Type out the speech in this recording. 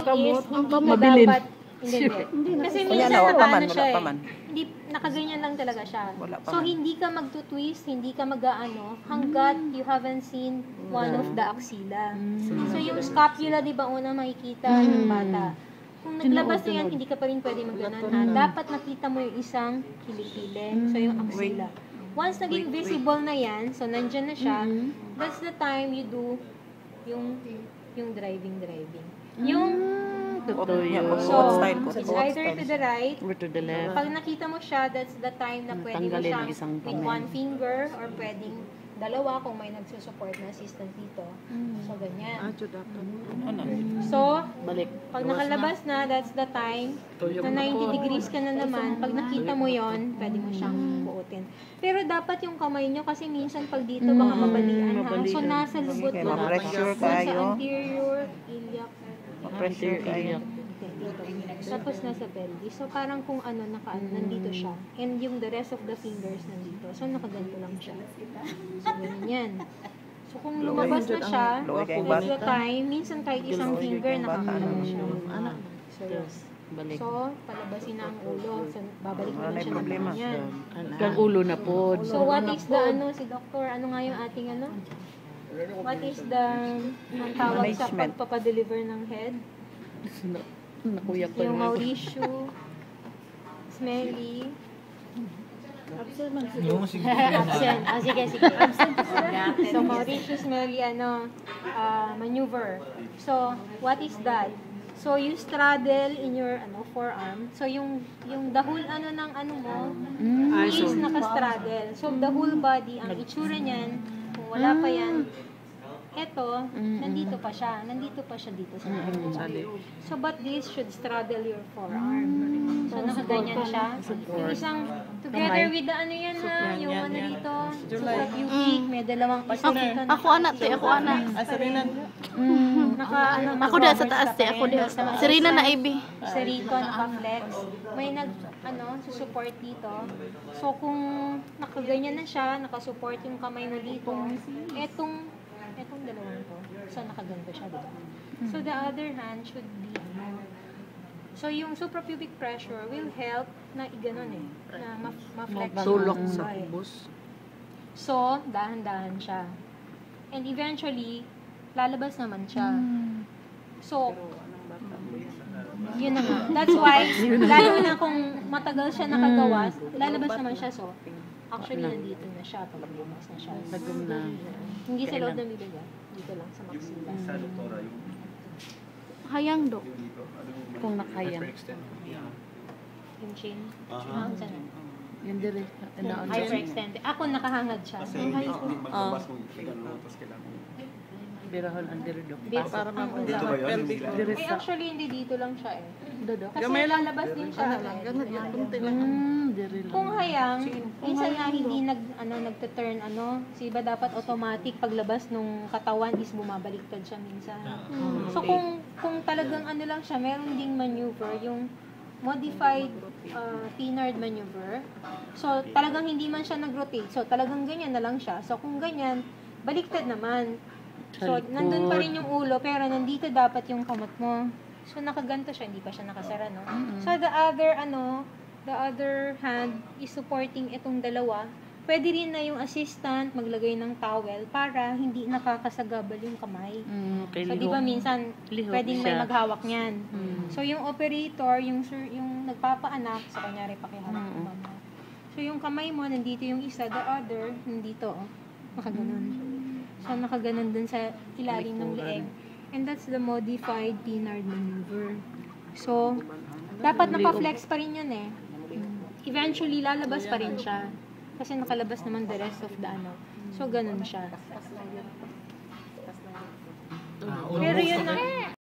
kamot. Ang Mabilin. dapat, hindi. Kasi minsan hindi, nakaganyan lang talaga siya. So, hindi ka magtutwist, hindi ka mag-aano, hanggat you haven't seen one of the axilla. So, yung scapula, di ba, una makikita ng bata. Kung naglabas na yan, hindi ka pa rin pwede mag-ganon, ha? Dapat nakita mo yung isang kilikili. So, yung axilla. Once naging visible na yan, so nandyan na siya, that's the time you do yung driving. Yung so, it's either to the right or to the left. pag nakita mo siya, that's the time na pwede mo Tanggalin siyang ang isang with kamay. one finger or pwedeng dalawa kung may nagsusupport na assistant dito. So, ganyan. So, Balik. pag nakalabas na, that's the time na 90 degrees ka na naman. Pag nakita mo yon, pwede mo siyang buutin. Pero dapat yung kamay nyo, kasi minsan pag dito, baka mabalian ha. So, nasa lubot Okay, lang. ma-pressure Nasa tayo. anterior, iliac, Ma-pressure tayo. tapos nasa pelvis. So, parang kung ano, nandito siya. And yung the rest of the fingers nandito. So, nakaganto lang siya. So, ganyan. So, kung lumabas na siya, that's the time, minsan kahit isang finger, nakakaano siya. So, yes. Balik. So, palabasin na ang ulo. So, babalik na Wala lang siya ng problema. ganyan. Kang ulo na po. So, what is the, si Doctor, ano nga yung ating ano? What is the, ang tawag sa Management. pagpapadeliver ng head? Nakuyak ko Yung yung Mauricio, Smelly, Yung sige. absent. Sige. Absent. So, Mauricio, Smelly, maneuver. So, what is that? So, you straddle in your forearm. So, yung the whole ng mo is naka-straddle. So, the whole body, ang itsura niyan, kung wala pa yan, eto, nandito pa siya dito sa So, but this should straddle your forearm. So, nakaganyan siya. Yung isang, together with the yung dito, suprapubic, may dalawang isa dito. Ako anak, Ako Ako dyan sa taas, ako dyan sa taas. Serena na Ivy. Isa rito, naka-flex. May susupport dito. So, kung nakaganyan na siya, nakasupport yung kamay mo dito, etong dalawang to. So, nakaganto siya, diba? So, the other hand should be, so, yung suprapubic pressure will help na iganon na ma-flex siya. Tulok sa kubos. So, dahan-dahan siya. And eventually, lalabas naman siya. So, yun na nga. That's why, lalo na kung matagal siya nakagawa, lalabas naman siya. So, actually, nandito na siya. Pag lumabas na siya. Nagum na. Hindi sa loob ng bibig, dito lang sa maxilla. Hayang do. Kung nakayang. Yung chin. Saan na? Yung dire. Hyperextended. Ako nakahangad siya. Birahon ang dire do. Para actually, hindi dito lang siya Kasi lalabas din siya. Dire lang. Kung hayang, minsan nga hindi nagte-turn si iba dapat automatic paglabas nung katawan is bumabaliktad siya minsan. So kung talagang lang siya, meron ding maneuver, yung modified Pinard maneuver. So talagang hindi man siya nag-rotate. So talagang ganyan na lang siya. So kung ganyan, baliktad naman. So nandun pa rin yung ulo, pero nandito dapat yung kamot mo. So nakaganto siya, hindi pa siya nakasara, no? So the other hand is supporting itong dalawa. Pwede rin na yung assistant maglagay ng towel para hindi nakakasagabal yung kamay. So di ba minsan pwedeng may maghawak niyan. So yung operator, yung nagpapaanak, so kunyari pakiharap ko mama. So yung kamay mo nandito, yung isa, the other nandito, nakaganon. So nakaganon dun sa ilalim ng leeg. And that's the modified Pinard maneuver. So, dapat naka-flex pa rin yun Eventually, lalabas pa rin siya. Kasi nakalabas naman the rest of the So, ganun siya. Pero yun na,